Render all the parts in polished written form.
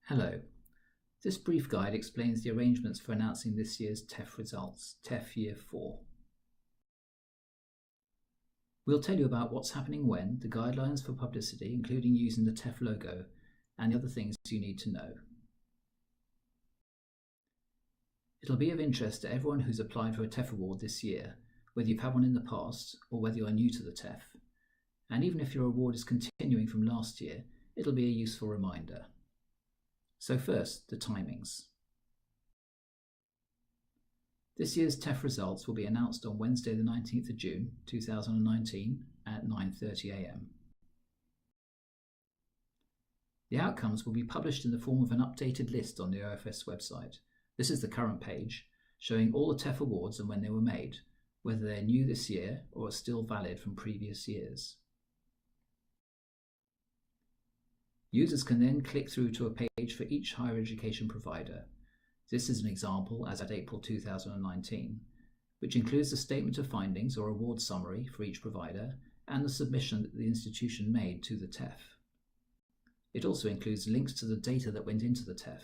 Hello. This brief guide explains the arrangements for announcing this year's TEF results, TEF Year 4. We'll tell you about what's happening when, the guidelines for publicity, including using the TEF logo, and the other things you need to know. It'll be of interest to everyone who's applied for a TEF award this year, whether you've had one in the past or whether you're new to the TEF. And even if your award is continuing from last year, it'll be a useful reminder. So first, the timings. This year's TEF results will be announced on Wednesday the 19th of June 2019 at 9:30 a.m. The outcomes will be published in the form of an updated list on the OFS website. This is the current page, showing all the TEF awards and when they were made, whether they're new this year or are still valid from previous years. Users can then click through to a page for each higher education provider. This is an example as at April 2019, which includes the statement of findings or award summary for each provider and the submission that the institution made to the TEF. It also includes links to the data that went into the TEF.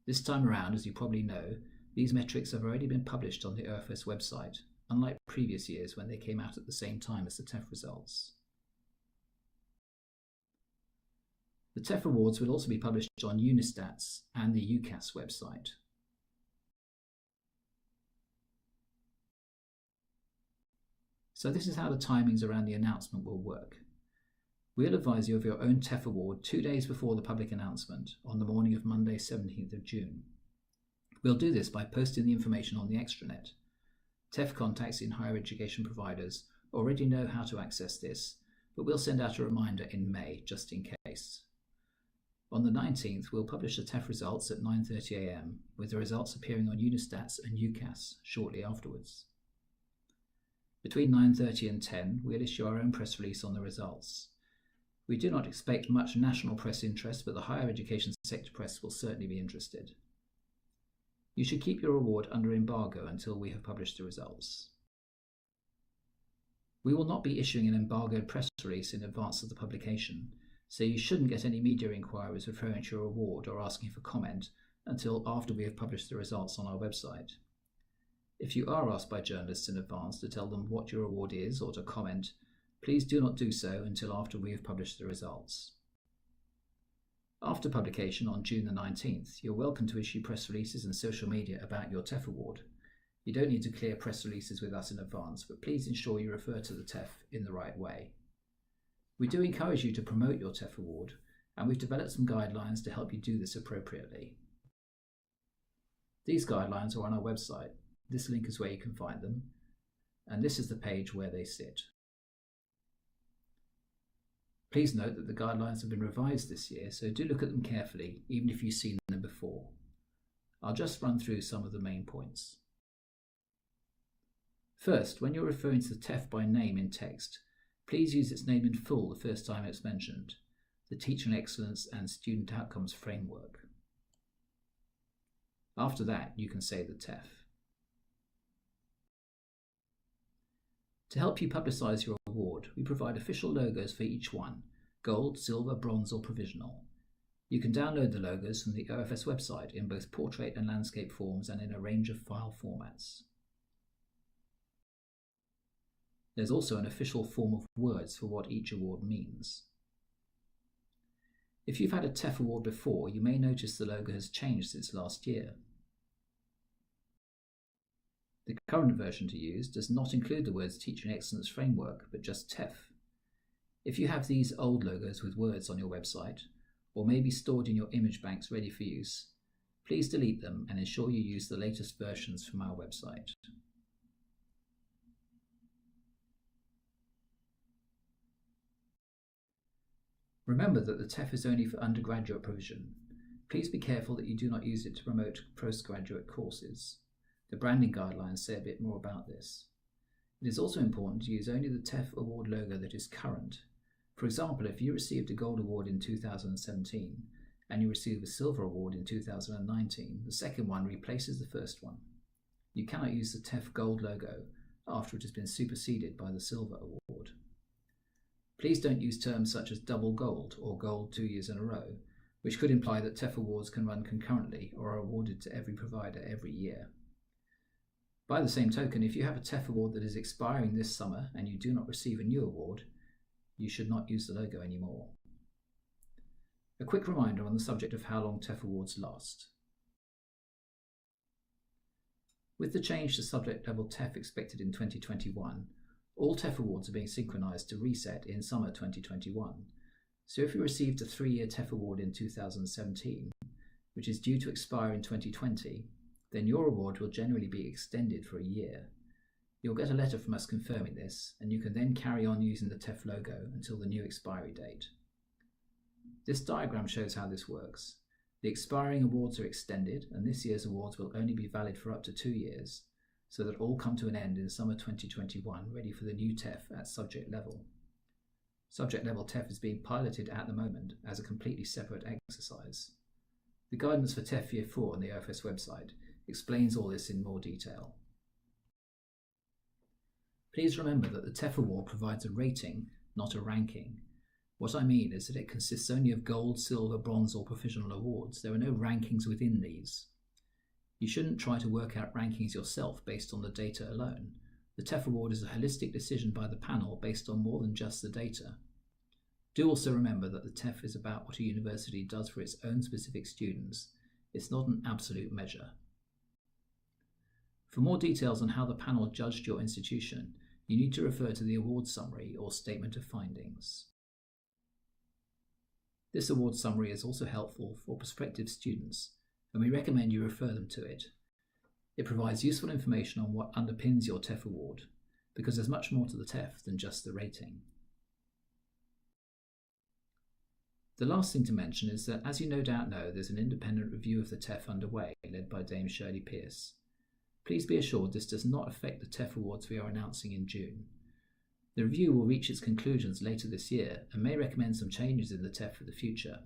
This time around, as you probably know, these metrics have already been published on the OFS website, unlike previous years when they came out at the same time as the TEF results. The TEF awards will also be published on Unistats and the UCAS website. So this is how the timings around the announcement will work. We'll advise you of your own TEF award 2 days before the public announcement on the morning of Monday 17th of June. We'll do this by posting the information on the extranet. TEF contacts in higher education providers already know how to access this, but we'll send out a reminder in May just in case. On the 19th, we'll publish the TEF results at 9:30 a.m, with the results appearing on Unistats and UCAS shortly afterwards. Between 9:30 and 10, we'll issue our own press release on the results. We do not expect much national press interest, but the higher education sector press will certainly be interested. You should keep your award under embargo until we have published the results. We will not be issuing an embargoed press release in advance of the publication, so you shouldn't get any media inquiries referring to your award or asking for comment until after we have published the results on our website. If you are asked by journalists in advance to tell them what your award is or to comment, please do not do so until after we have published the results. After publication on June the 19th, you're welcome to issue press releases and social media about your TEF award. You don't need to clear press releases with us in advance, but please ensure you refer to the TEF in the right way. We do encourage you to promote your TEF award, and we've developed some guidelines to help you do this appropriately. These guidelines are on our website. This link is where you can find them, and this is the page where they sit. Please note that the guidelines have been revised this year, so do look at them carefully, even if you've seen them before. I'll just run through some of the main points. First, when you're referring to the TEF by name in text, please use its name in full the first time it's mentioned, the Teaching Excellence and Student Outcomes Framework. After that, you can say the TEF. To help you publicise your award, we provide official logos for each one, gold, silver, bronze or provisional. You can download the logos from the OFS website in both portrait and landscape forms and in a range of file formats. There's also an official form of words for what each award means. If you've had a TEF award before, you may notice the logo has changed since last year. The current version to use does not include the words Teaching Excellence Framework, but just TEF. If you have these old logos with words on your website, or may be stored in your image banks ready for use, please delete them and ensure you use the latest versions from our website. Remember that the TEF is only for undergraduate provision. Please be careful that you do not use it to promote postgraduate courses. The branding guidelines say a bit more about this. It is also important to use only the TEF award logo that is current. For example, if you received a gold award in 2017 and you receive a silver award in 2019, the second one replaces the first one. You cannot use the TEF gold logo after it has been superseded by the silver award. Please don't use terms such as double gold or gold 2 years in a row, which could imply that TEF awards can run concurrently or are awarded to every provider every year. By the same token, if you have a TEF award that is expiring this summer and you do not receive a new award, you should not use the logo anymore. A quick reminder on the subject of how long TEF awards last. With the change to subject level TEF expected in 2021, all TEF awards are being synchronized to reset in summer 2021. So if you received a 3-year TEF award in 2017, which is due to expire in 2020, then your award will generally be extended for a year. You'll get a letter from us confirming this, and you can then carry on using the TEF logo until the new expiry date. This diagram shows how this works. The expiring awards are extended, and this year's awards will only be valid for up to 2 years, so that all come to an end in summer 2021, ready for the new TEF at subject level. Subject level TEF is being piloted at the moment as a completely separate exercise. The guidance for TEF Year 4 on the OFS website explains all this in more detail. Please remember that the TEF award provides a rating, not a ranking. What I mean is that it consists only of gold, silver, bronze or professional awards. There are no rankings within these. You shouldn't try to work out rankings yourself based on the data alone. The TEF award is a holistic decision by the panel based on more than just the data. Do also remember that the TEF is about what a university does for its own specific students. It's not an absolute measure. For more details on how the panel judged your institution, you need to refer to the award summary or statement of findings. This award summary is also helpful for prospective students, and we recommend you refer them to it. It provides useful information on what underpins your TEF award, because there's much more to the TEF than just the rating. The last thing to mention is that, as you no doubt know, there's an independent review of the TEF underway, led by Dame Shirley Pearce. Please be assured this does not affect the TEF awards we are announcing in June. The review will reach its conclusions later this year and may recommend some changes in the TEF for the future.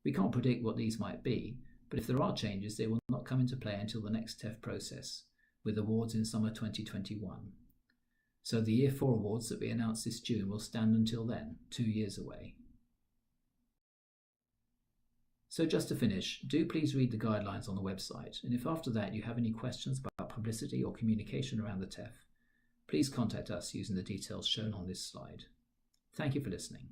We can't predict what these might be, but if there are changes, they will not come into play until the next TEF process, with awards in summer 2021. So the Year 4 awards that we announce this June will stand until then, 2 years away. So just to finish, do please read the guidelines on the website, and if after that you have any questions about publicity or communication around the TEF, please contact us using the details shown on this slide. Thank you for listening.